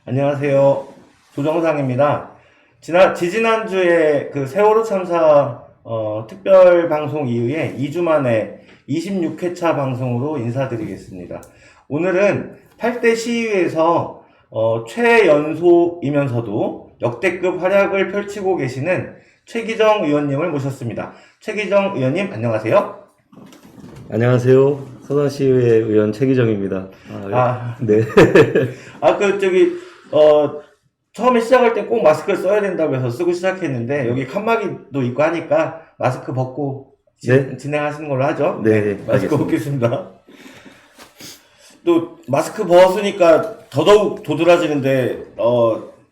안녕하세요. 조정상입니다. 지지난주에 그 세월호 참사, 특별 방송 이후에 2주 만에 26회차 방송으로 인사드리겠습니다. 오늘은 8대 시위에서, 최연소이면서도 역대급 활약을 펼치고 계시는 최기정 의원님을 모셨습니다. 최기정 의원님, 안녕하세요. 안녕하세요. 서산시의회 의원 최기정입니다. 네. 처음에 시작할 때 꼭 마스크를 써야 된다고 해서 쓰고 시작했는데, 여기 칸막이도 있고 하니까 마스크 벗고 네. 진행하시는 걸로 하죠. 네, 마스크 알겠습니다. 벗겠습니다. 또, 마스크 벗으니까 더더욱 도드라지는데,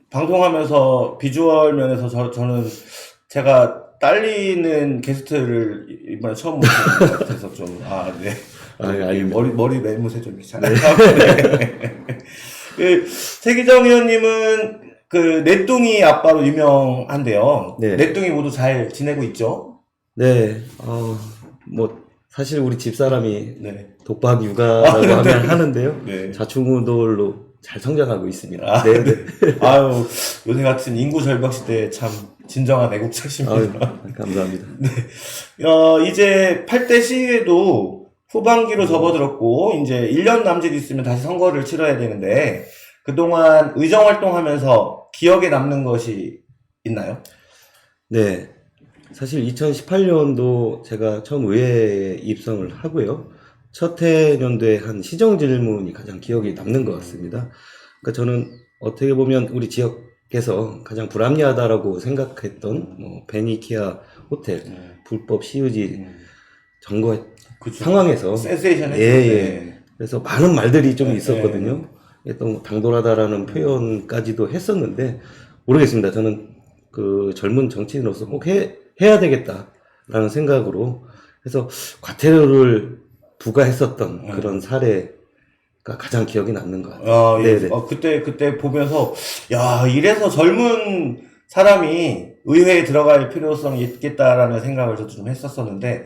방송하면서 비주얼 면에서 저는 제가 딸리는 게스트를 이번에 처음 모신 것 같아서 좀, 네. 아닙니다. 머리 매무새 좀 괜찮아요. 네. 최기정 의원님은 내뚱이 아빠로 유명한데요. 네. 내뚱이 모두 잘 지내고 있죠? 네. 사실 우리 집사람이 네. 독박 육아라고 하는데요. 네. 자충우돌로 잘 성장하고 있습니다. 네. 아유, 요새 같은 인구 절벽 시대에 참 진정한 애국자십니다. 감사합니다. 이제 8대 시위에도 후반기로 접어들었고, 이제 1년 남짓 있으면 다시 선거를 치러야 되는데, 그동안 의정 활동하면서 기억에 남는 것이 있나요? 네. 사실 2018년도 제가 처음 의회에 입성을 하고요. 첫 해년도에 한 시정 질문이 가장 기억에 남는 것 같습니다. 그러니까 저는 어떻게 보면 우리 지역에서 가장 불합리하다라고 생각했던 베니키아 호텔 불법 시유지 점거 그쵸. 상황에서 센세이션했죠. 예. 그래서 많은 말들이 좀 네, 있었거든요. 또 당돌하다라는 표현까지도 했었는데 모르겠습니다. 저는 그 젊은 정치인으로서 꼭 해야 되겠다라는 생각으로 해서 과태료를 부과했었던 그런 사례가 가장 기억에 남는 것 같아요. 예. 그때 보면서, 야, 이래서 젊은 사람이 의회에 들어갈 필요성이 있겠다라는 생각을 저도 좀 했었었는데,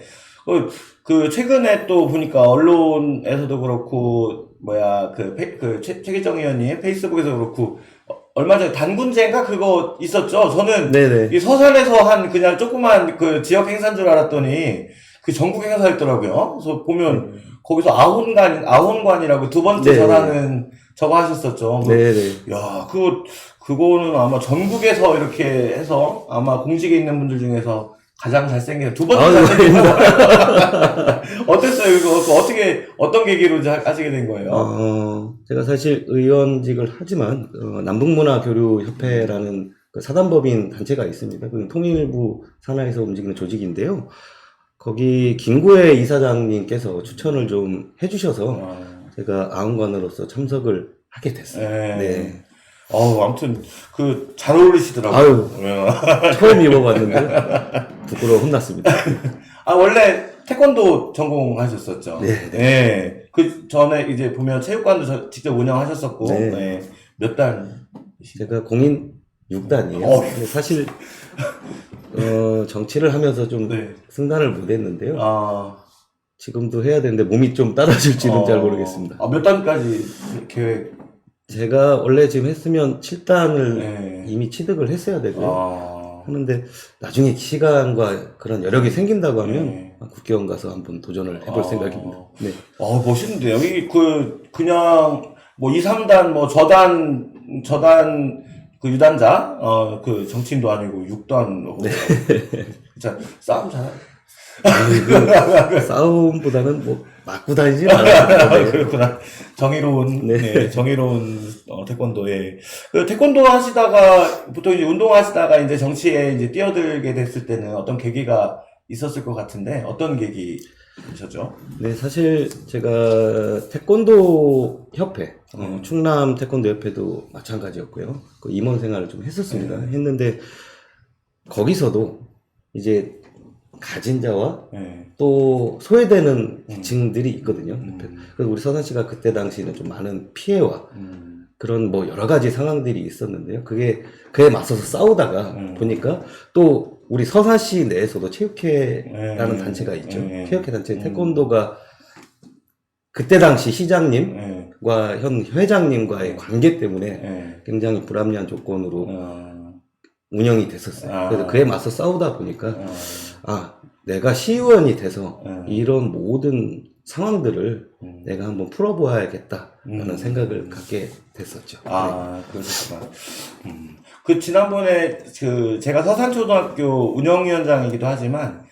최근에 또 보니까 언론에서도 그렇고, 최기정 의원님 페이스북에서 그렇고, 얼마 전에 단군제인가 그거 있었죠? 저는 네네. 이 서산에서 한 그냥 조그만 지역 행사인 줄 알았더니 그 전국 행사였더라고요. 그래서 보면 거기서 아혼관이라고 두 번째 네. 전화는 저거 하셨었죠. 네네. 야, 그거는 아마 전국에서 이렇게 해서 아마 공직에 있는 분들 중에서 가장 잘생긴, 두 번째 잘생긴. 어땠어요? 이거 어떤 계기로 하시게 된 거예요? 제가 사실 의원직을 하지만, 남북문화교류협회라는 그 사단법인 단체가 있습니다. 그 통일부 산하에서 움직이는 조직인데요. 거기 김구혜 이사장님께서 추천을 좀 해주셔서 제가 아웅관으로서 참석을 하게 됐어요. 네. 아무튼, 잘 어울리시더라고요. 처음 입어봤는데, 부끄러워 혼났습니다. 원래 태권도 전공하셨었죠? 네. 그 전에 이제 보면 체육관도 직접 운영하셨었고, 네. 몇 단? 제가 공인 6단이에요. 근데 사실, 정치를 하면서 좀 승단을 못 했는데요. 지금도 해야 되는데 몸이 좀 따라줄지는 잘 모르겠습니다. 몇 단까지 계획? 제가 원래 지금 했으면 7단을 이미 취득을 했어야 되고요. 하는데 나중에 시간과 그런 여력이 생긴다고 하면 국회의원 가서 한번 도전을 해볼 생각입니다. 네. 멋있는데 여기 그냥 2, 3단 저단 유단자 정치인도 아니고 6단. 네. 진짜 싸움 잘하네. 싸움보다는 맞고 다니지 않아요. 그렇구나. 정의로운 태권도에. 태권도 하시다가, 보통 이제 운동하시다가 이제 정치에 이제 뛰어들게 됐을 때는 어떤 계기가 있었을 것 같은데, 어떤 계기이셨죠? 네, 사실 제가 태권도 협회, 충남 태권도 협회도 마찬가지였고요. 그 임원 생활을 좀 했었습니다. 했는데, 거기서도 이제 가진 자와 또 소외되는 계층들이 있거든요. 그래서 우리 서산시가 그때 당시에는 좀 많은 피해와 그런 여러 가지 상황들이 있었는데요. 그에 맞서서 싸우다가 보니까 또 우리 서산시 내에서도 체육회라는 단체가 있죠. 체육회 단체 태권도가 그때 당시 시장님 의원과 현 회장님과의 관계 때문에 예. 굉장히 불합리한 조건으로 어, 운영이 됐었어요. 아. 그래서 그에 맞서 싸우다 보니까 어, 내가 시의원이 돼서 음. 이런 모든 상황들을 음. 내가 한번 풀어보아야겠다라는 생각을 갖게 됐었죠. 아, 그러셨구나. 그, 지난번에, 제가 서산초등학교 운영위원장이기도 하지만,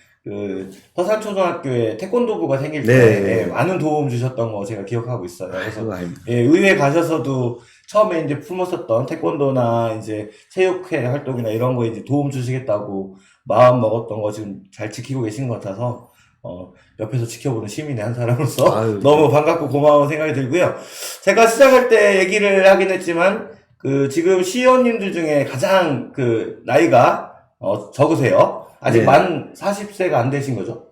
서산초등학교에 태권도부가 생길 때 네. 많은 도움 주셨던 거 제가 기억하고 있어요. 그래서, 그거 아닙니다. 예, 의회 가셔서도 처음에 이제 품었었던 태권도나 이제 체육회 활동이나 이런 거에 이제 도움 주시겠다고 마음 먹었던 거 지금 잘 지키고 계신 것 같아서, 옆에서 지켜보는 시민의 한 사람으로서 아유, 너무 반갑고 고마운 생각이 들고요. 제가 시작할 때 얘기를 하긴 했지만, 지금 시의원님들 중에 가장 나이가, 적으세요. 아직 네. 만 40세가 안 되신 거죠?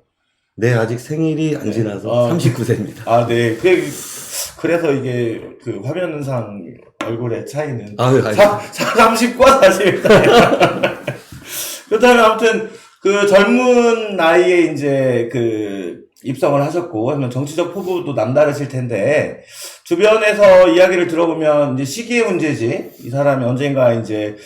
네, 아직 생일이 안 지나서 어. 39세입니다. 아, 네. 그래서 이게 화면상 얼굴의 차이는 아유, 30과 40입니다. 그렇다면 아무튼 젊은 나이에 이제 입성을 하셨고 하면 정치적 포부도 남다르실 텐데 주변에서 이야기를 들어보면 이제 시기의 문제지 이 사람이 언젠가 이제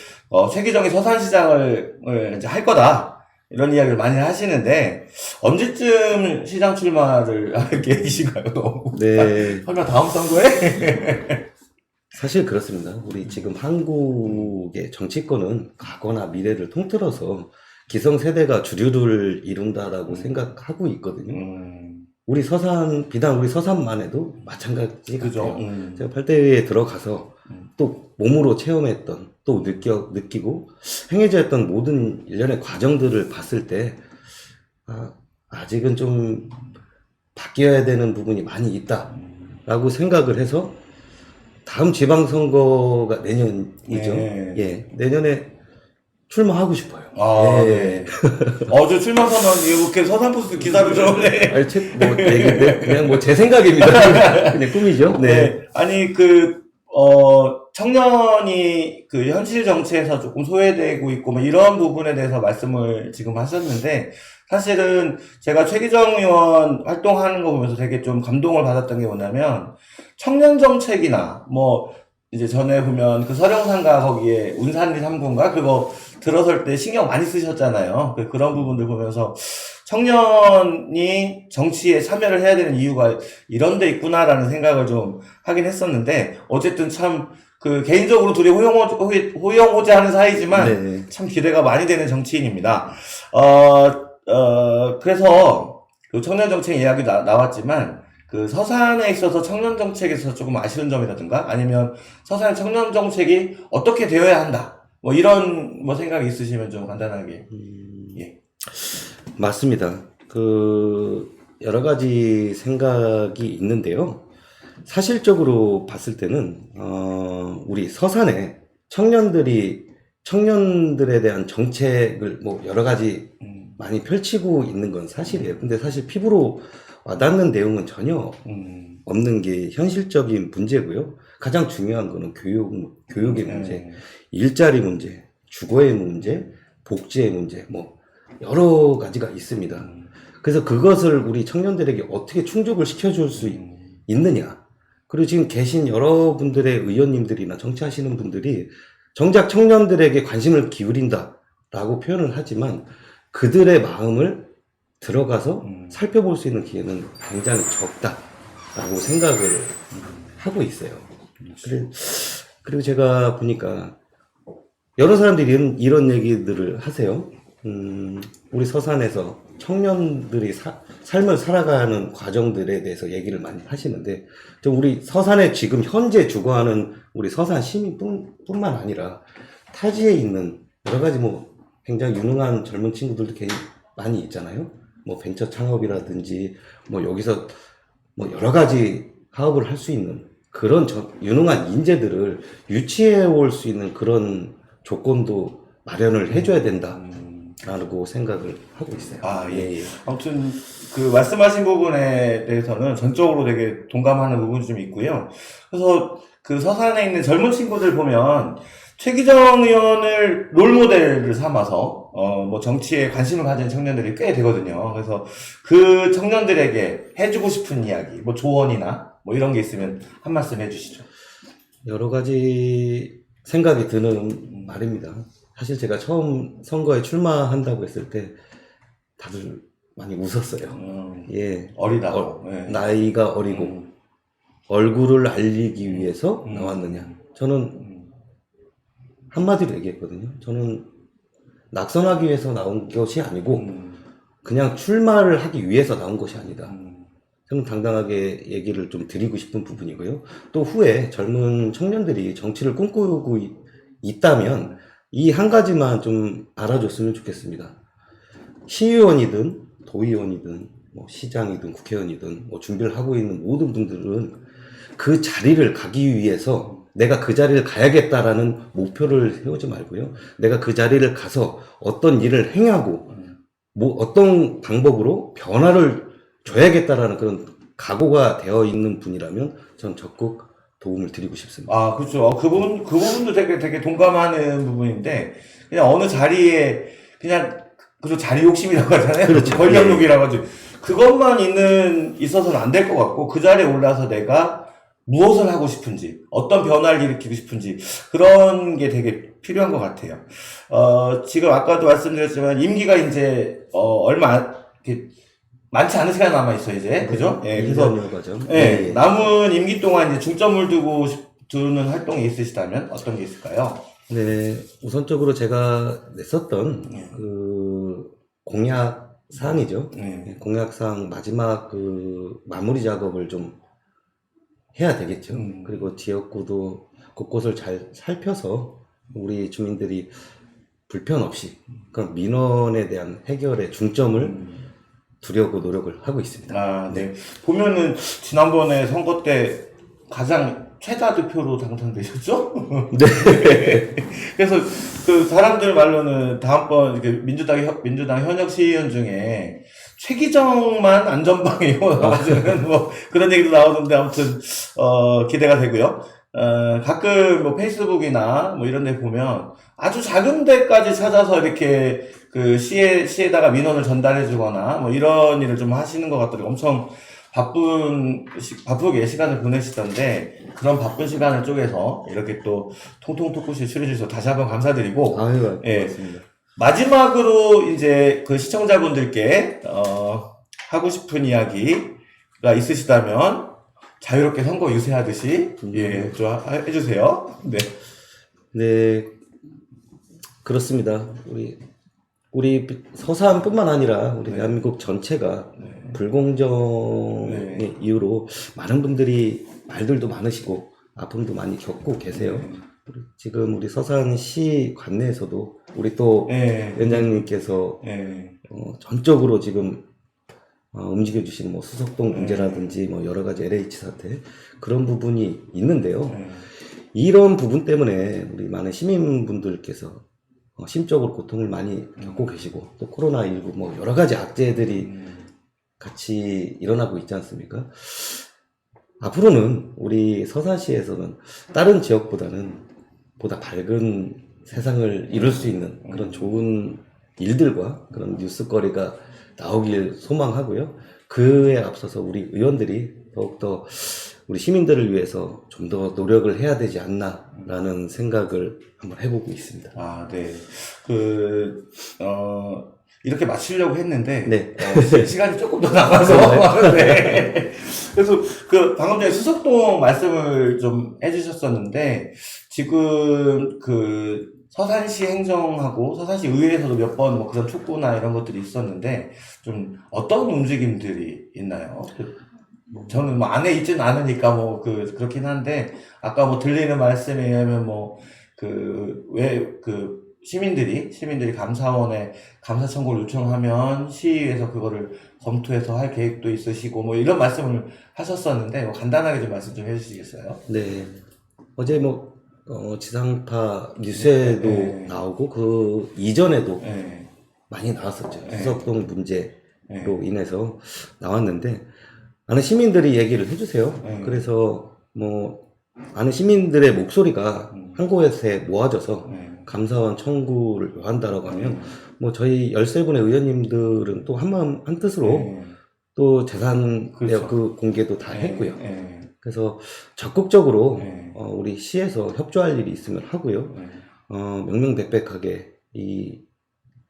최기정이 서산시장을 이제 할 거다. 이런 이야기를 많이 하시는데 언제쯤 시장 출마를 할 계획이신가요? 네. 설마 다음 선거에? 사실 그렇습니다. 우리 지금 한국의 정치권은 과거나 미래를 통틀어서 기성세대가 주류를 이룬다라고 생각하고 있거든요. 비단 우리 서산만 해도 마찬가지 그죠. 같아요. 제가 8대회에 들어가서 또 몸으로 체험했던, 또 느끼고 행해졌던 모든 일련의 과정들을 봤을 때, 아직은 좀 바뀌어야 되는 부분이 많이 있다라고 생각을 해서 다음 지방선거가 내년이죠. 네. 예, 내년에 출마하고 싶어요. 아, 예. 네. 저 출마 선언 이렇게 서산포스트 기사를 줬네. 아니, 그냥 제 생각입니다. 그냥 꿈이죠. 네. 아니, 청년이 현실 정치에서 조금 소외되고 있고, 뭐 이런 부분에 대해서 말씀을 지금 하셨는데, 사실은 제가 최기정 의원 활동하는 거 보면서 되게 좀 감동을 받았던 게 뭐냐면, 청년 정책이나, 이제 전에 보면 서령산가 거기에 운산리 3구인가? 그거 들어설 때 신경 많이 쓰셨잖아요. 그런 부분들 보면서 청년이 정치에 참여를 해야 되는 이유가 이런 데 있구나라는 생각을 좀 하긴 했었는데, 어쨌든 참, 개인적으로 둘이 호영호재하는 사이지만, 네. 참 기대가 많이 되는 정치인입니다. 그래서, 청년 정책 이야기 나왔지만, 서산에 있어서 청년 정책에서 조금 아쉬운 점이라든가, 아니면 서산 청년 정책이 어떻게 되어야 한다. 이런 생각이 있으시면 좀 간단하게. 예. 맞습니다. 여러 가지 생각이 있는데요. 사실적으로 봤을 때는, 우리 서산에 청년들에 대한 정책을 여러 가지 많이 펼치고 있는 건 사실이에요. 근데 사실 피부로 와닿는 내용은 전혀 없는 게 현실적인 문제고요. 가장 중요한 거는 교육의 문제, 일자리 문제, 주거의 문제, 복지의 문제, 여러 가지가 있습니다. 그래서 그것을 우리 청년들에게 어떻게 충족을 시켜줄 수 있느냐. 그리고 지금 계신 여러분들의 의원님들이나 정치하시는 분들이 정작 청년들에게 관심을 기울인다라고 표현을 하지만 그들의 마음을 들어가서 살펴볼 수 있는 기회는 굉장히 적다라고 생각을 하고 있어요. 그리고 제가 보니까 여러 사람들이 이런 얘기들을 하세요. 우리 서산에서 청년들이 삶을 살아가는 과정들에 대해서 얘기를 많이 하시는데, 우리 서산에 지금 현재 주거하는 우리 서산 시민뿐만 아니라 타지에 있는 여러 가지 굉장히 유능한 젊은 친구들도 많이 있잖아요. 벤처 창업이라든지, 여기서 여러 가지 사업을 할 수 있는 그런 유능한 인재들을 유치해 올 수 있는 그런 조건도 마련을 해줘야 된다라고 생각을 하고 있어요. 예. 아무튼, 말씀하신 부분에 대해서는 전적으로 되게 동감하는 부분이 좀 있고요. 그래서 서산에 있는 젊은 친구들 보면, 최기정 의원을 롤모델을 삼아서, 정치에 관심을 가진 청년들이 꽤 되거든요. 그래서 청년들에게 해주고 싶은 이야기, 조언이나, 뭐 이런 게 있으면 한 말씀 해주시죠. 여러 가지 생각이 드는 말입니다. 사실 제가 처음 선거에 출마한다고 했을 때 다들 많이 웃었어요. 예. 어리다고. 네. 나이가 어리고 얼굴을 알리기 위해서 나왔느냐. 저는 한마디로 얘기했거든요. 저는 낙선하기 위해서 나온 것이 아니고 그냥 출마를 하기 위해서 나온 것이 아니다. 저는 당당하게 얘기를 좀 드리고 싶은 부분이고요. 또 후에 젊은 청년들이 정치를 꿈꾸고 있다면 이 한 가지만 좀 알아줬으면 좋겠습니다. 시의원이든 도의원이든 뭐 시장이든 국회의원이든 뭐 준비를 하고 있는 모든 분들은 그 자리를 가기 위해서 내가 그 자리를 가야겠다라는 목표를 세우지 말고요. 내가 그 자리를 가서 어떤 일을 행하고 뭐 어떤 방법으로 변화를 줘야겠다라는 그런 각오가 되어 있는 분이라면 전 적극 도움을 드리고 싶습니다. 아, 그렇죠. 그 부분도 되게 동감하는 부분인데, 그냥 어느 자리에, 그냥, 그저 자리 욕심이라고 하잖아요. 그렇죠. 권력욕이라고 하죠. 그것만 있어서는 안 될 것 같고, 그 자리에 올라서 내가 무엇을 하고 싶은지, 어떤 변화를 일으키고 싶은지, 그런 게 되게 필요한 것 같아요. 지금 아까도 말씀드렸지만, 임기가 이제, 이렇게, 많지 않은 시간이 남아있어, 이제. 그죠? 예, 그래서, 예, 남은 임기 동안 이제 중점을 두는 활동이 있으시다면 어떤 게 있을까요? 네, 우선적으로 제가 냈었던 그 공약 사항이죠. 공약 사항 마지막 그 마무리 작업을 좀 해야 되겠죠. 그리고 지역구도 곳곳을 잘 살펴서 우리 주민들이 불편 없이 그런 민원에 대한 해결에 중점을 두려고 노력을 하고 있습니다. 아, 네. 보면은 지난번에 선거 때 가장 최다 득표로 당선되셨죠? 네. 그래서 그 사람들 말로는 다음번 이렇게 민주당 현역 시의원 중에 최기정만 안전방이고 뭐 그런 얘기도 나오는데 아무튼 기대가 되고요. 가끔 뭐 페이스북이나 뭐 이런 데 보면 아주 작은 데까지 찾아서 이렇게 그 시에다가 민원을 전달해 주거나 뭐 이런 일을 좀 하시는 것 같더라고요. 엄청 바쁘게 시간을 보내시던데 그런 바쁜 시간을 쪼개서 이렇게 또 통통 토크쇼에 출연해 주셔서 다시 한번 감사드리고 아유, 예. 고맙습니다. 마지막으로 이제 그 시청자분들께 하고 싶은 이야기가 있으시다면 자유롭게 선거 유세하듯이 예, 좀 해주세요. 네. 네, 그렇습니다. 우리 서산뿐만 아니라 우리 대한민국 전체가 불공정의 이유로 많은 분들이 말들도 많으시고 아픔도 많이 겪고 계세요. 지금 우리 서산시 관내에서도 우리 또 위원장님께서 전적으로 지금 움직여 주시는 뭐 수석동 문제라든지 뭐 여러 가지 LH 사태 그런 부분이 있는데요. 이런 부분 때문에 우리 많은 시민분들께서 심적으로 고통을 많이 겪고 계시고 또 코로나19 뭐 여러 가지 악재들이 같이 일어나고 있지 않습니까? 앞으로는 우리 서산시에서는 다른 지역보다는 보다 밝은 세상을 이룰 수 있는 그런 좋은 일들과 그런 뉴스거리가 나오길 소망하고요. 그에 앞서서 우리 의원들이 더욱더 우리 시민들을 위해서 좀 더 노력을 해야 되지 않나라는 생각을 한번 해보고 있습니다. 아, 네. 이렇게 마치려고 했는데, 시간이 조금 더 남아서, 네. 그래서 방금 전에 수석동 말씀을 좀 해주셨었는데, 지금 서산시 행정하고 서산시 의회에서도 몇 번 뭐 그런 촉구나 이런 것들이 있었는데, 좀 어떤 움직임들이 있나요? 저는 뭐 안에 있지는 않으니까 그렇긴 한데, 아까 뭐 들리는 말씀에 의하면 시민들이 감사원에 감사 청구를 요청하면 시에서 그거를 검토해서 할 계획도 있으시고 뭐 이런 말씀을 하셨었는데, 뭐 간단하게 좀 말씀 좀 해주시겠어요? 네. 어제 지상파 뉴스에도 나오고 그 이전에도 많이 나왔었죠. 수석동 문제로 인해서 나왔는데, 많은 시민들이 얘기를 해주세요. 그래서 많은 시민들의 목소리가 한 곳에 모아져서 감사원 청구를 한다라고 하면 저희 13분의 의원님들은 또 한마음 한뜻으로 또 재산 내역 그 공개도 다 했고요. 그래서 적극적으로 네. 우리 시에서 협조할 일이 있으면 하고요. 네. 명명백백하게 이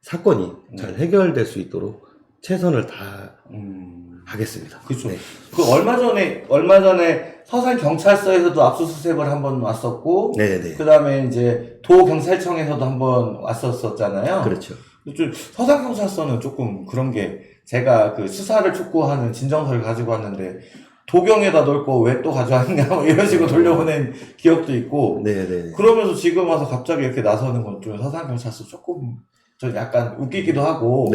사건이 잘 해결될 수 있도록 최선을 다하겠습니다. 그렇죠. 네. 그 얼마 전에 서산 경찰서에서도 압수수색을 한번 왔었고, 네네. 그 다음에 이제 도경찰청에서도 한번 왔었었잖아요. 그렇죠. 좀 서산 경찰서는 조금 그런 게 제가 그 수사를 촉구하는 진정서를 가지고 왔는데 도경에다 넣을 거 왜 또 가져왔냐 뭐 이런 식으로 돌려보낸 기억도 있고, 네네. 그러면서 지금 와서 갑자기 이렇게 나서는 건 좀 서산 경찰서 조금 좀 약간 웃기기도 하고,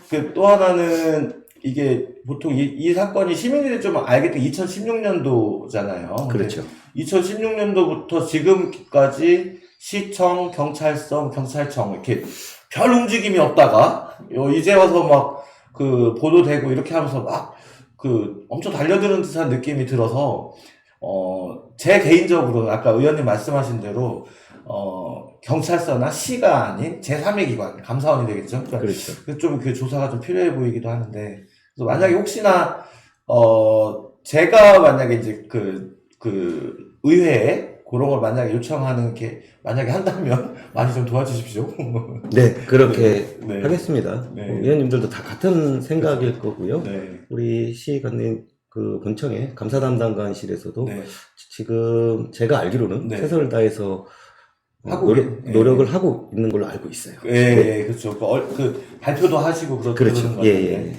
그 또 하나는 이게 보통 이 사건이 시민들이 좀 알겠던 2016년도잖아요. 그렇죠. 2016년도부터 지금까지 시청, 경찰서, 경찰청 이렇게 별 움직임이 없다가 이제 와서 막 그 보도되고 이렇게 하면서 막 그 엄청 달려드는 듯한 느낌이 들어서 제 개인적으로는 아까 의원님 말씀하신 대로 경찰서나 시가 아닌 제3의 기관, 감사원이 되겠죠. 그러니까 그렇죠. 좀 그 조사가 좀 필요해 보이기도 하는데, 그래서 만약에 혹시나 제가 만약에 이제 그 의회에 그런 걸 만약에 요청하는 게 만약에 한다면 많이 좀 도와주십시오. 네, 그렇게 네. 하겠습니다. 네. 의원님들도 다 같은 생각일 거고요. 네. 우리 시관님 그 본청의 감사 담당관실에서도 네. 지금 제가 알기로는 네. 최선을 다해서 하고 노력을 하고 있는 걸로 알고 있어요. 예, 네. 예, 그렇죠. 그 발표도 하시고 그러는 그렇죠. 것 예, 같은데. 예.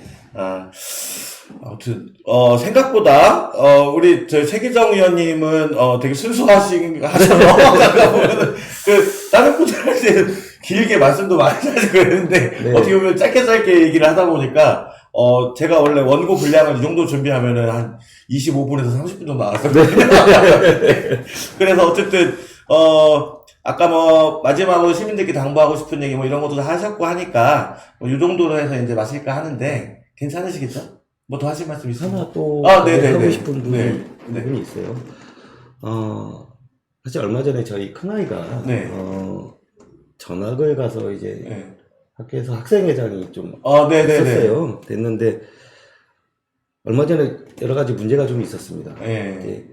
아무튼 생각보다 우리 저희 최기정 의원님은 되게 순수하신 하셔서 보면은 그 다른 분들한테 길게 말씀도 많이 하시고 그랬는데 네. 어떻게 보면 짧게 얘기를 하다 보니까 제가 원래 원고 분량을 이 정도 준비하면은 한 25분에서 30분 정도 나왔었거든요. 그래서 어쨌든 아까 뭐 마지막으로 시민들께 당부하고 싶은 얘기 뭐 이런 것도 다 하셨고 하니까 이 정도로 해서 이제 마실까 하는데 괜찮으시겠죠? 뭐 더 하실 말씀 있으세요? 하나 또 네네네. 하고 싶은 네. 부분이 있어요. 사실 얼마 전에 저희 큰아이가 네. 전학을 가서 이제 네. 학교에서 학생회장이 좀 네네네. 있었어요. 됐는데 얼마 전에 여러 가지 문제가 좀 있었습니다. 네. 이제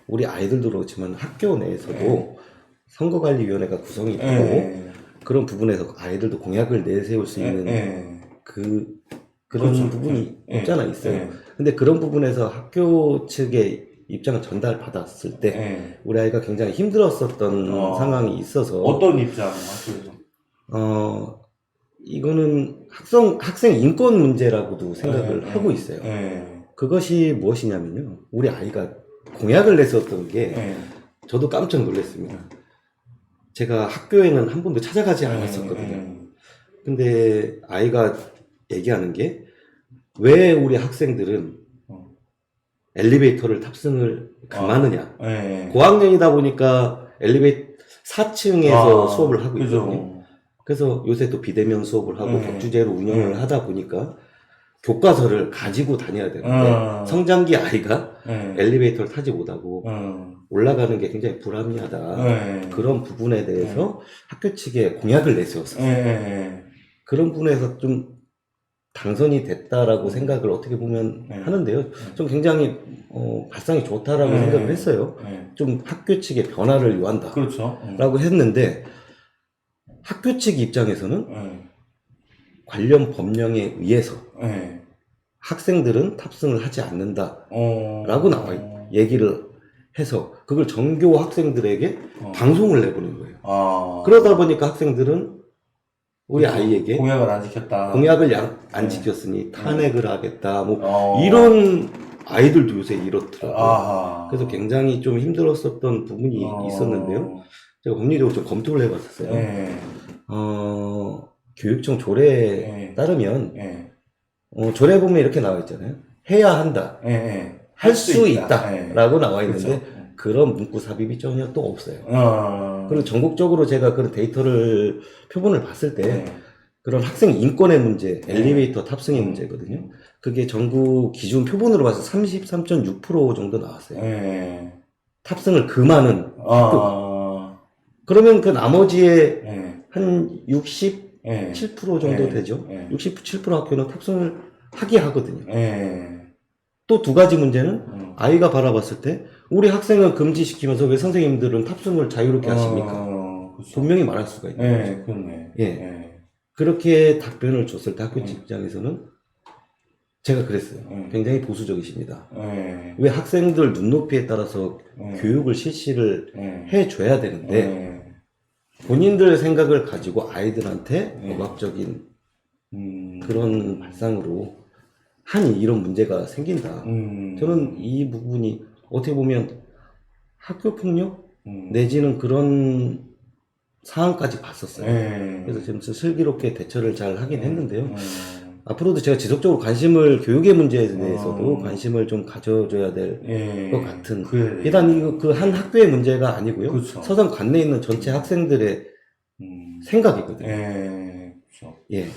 우리 아이들도 그렇지만 학교 내에서도 네. 선거관리위원회가 구성이 되고 네. 그런 부분에서 아이들도 공약을 내세울 수 있는 네. 그런 그렇죠. 부분이 네. 없잖아 있어요. 네. 근데 그런 부분에서 학교 측의 입장을 전달받았을 때 네. 우리 아이가 굉장히 힘들었었던 상황이 있어서 어떤 입장 학교에서? 이거는 학생 인권 문제라고도 생각을 하고 있어요. 네. 그것이 무엇이냐면요. 우리 아이가 공약을 냈었던 게 네. 저도 깜짝 놀랐습니다. 제가 학교에는 한 번도 찾아가지 않았었거든요. 근데 아이가 얘기하는 게 왜 우리 학생들은 엘리베이터를 탑승을 금하느냐. 네. 고학년이다 보니까 엘리베이터 4층에서 수업을 하고 그죠. 있거든요. 그래서 요새 또 비대면 수업을 하고 네. 격주제로 운영을 하다 보니까 교과서를 가지고 다녀야 되는데 성장기 아이가 엘리베이터를 타지 못하고 올라가는 게 굉장히 불합리하다. 그런 부분에 대해서 학교 측에 공약을 내세웠어요. 그런 부분에서 좀 당선이 됐다라고 생각을 어떻게 보면 하는데요. 좀 굉장히 발상이 좋다라고 생각을 했어요. 좀 학교 측의 변화를 요한다. 그렇죠. 라고 했는데 학교 측 입장에서는 관련 법령에 의해서 학생들은 탑승을 하지 않는다 라고 얘기를 해서 그걸 전교 학생들에게 방송을 내보낸 거예요. 그러다 보니까 학생들은 우리 아이에게 공약을 안 지켰다. 공약을 안 지켰으니 탄핵을 하겠다. 뭐 이런 아이들도 요새 이렇더라고요. 그래서 굉장히 좀 힘들었었던 부분이 있었는데요. 제가 법리적으로 좀 검토를 해봤었어요. 교육청 조례에 따르면 조례 보면 이렇게 나와 있잖아요. 해야 한다. 할 수 있다. 라고 나와 있는데 그렇죠. 그런 문구 삽입이 전혀 또 없어요. 그리고 전국적으로 제가 그런 데이터를 표본을 봤을 때 그런 학생 인권의 문제, 엘리베이터 탑승의 문제거든요. 그게 전국 기준 표본으로 봐서 33.6% 정도 나왔어요. 탑승을 금하는 학교. 그러면 그 나머지의 한 67% 정도 되죠. 67% 학교는 탑승을 하게 하거든요. 또 두 가지 문제는 아이가 바라봤을 때 우리 학생은 금지시키면서 왜 선생님들은 탑승을 자유롭게 하십니까? 그렇죠. 분명히 말할 수가 있는 거죠. 네, 그렇네. 예. 네. 그렇게 답변을 줬을 때 학교 입장에서는 제가 그랬어요. 굉장히 보수적이십니다. 네. 왜 학생들 눈높이에 따라서 교육을 실시를 해줘야 되는데 본인들 생각을 가지고 아이들한테 억압적인 그런 발상으로 하니 이런 문제가 생긴다. 저는 이 부분이 어떻게 보면 학교 폭력 내지는 그런 상황까지 봤었어요. 그래서 지금 슬기롭게 대처를 잘 하긴 했는데요. 앞으로도 제가 지속적으로 교육의 문제에 대해서도 관심을 좀 가져줘야 될 것 같은. 일단 이거 그 한 학교의 문제가 아니고요. 그렇죠. 서산 관내에 있는 전체 학생들의 생각이거든요. 그렇죠. 예.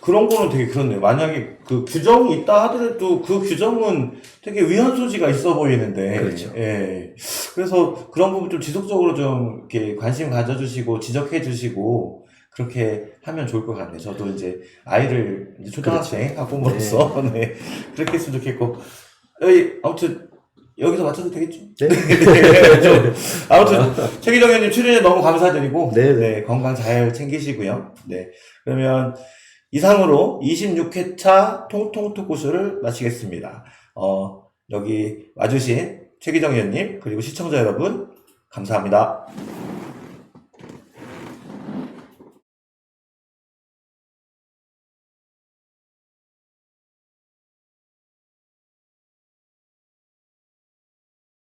그런 거는 되게 그렇네요. 만약에 그 규정이 있다 하더라도 그 규정은 되게 위헌 소지가 있어 보이는데. 그렇죠. 예. 그래서 그런 부분 좀 지속적으로 좀 이렇게 관심 가져주시고 지적해 주시고 그렇게 하면 좋을 것 같네요. 저도 이제 아이를 이제 초등학생 학부모로서 네. 그렇게 했으면 좋겠고. 아무튼 여기서 맞춰도 되겠죠? 네. 아무튼 최기정 의원님 출연에 너무 감사드리고 네. 네, 건강 잘 챙기시고요. 네. 그러면 이상으로 26회차 통통 토크쇼를 마치겠습니다. 여기 와주신 최기정 의원님 그리고 시청자 여러분 감사합니다.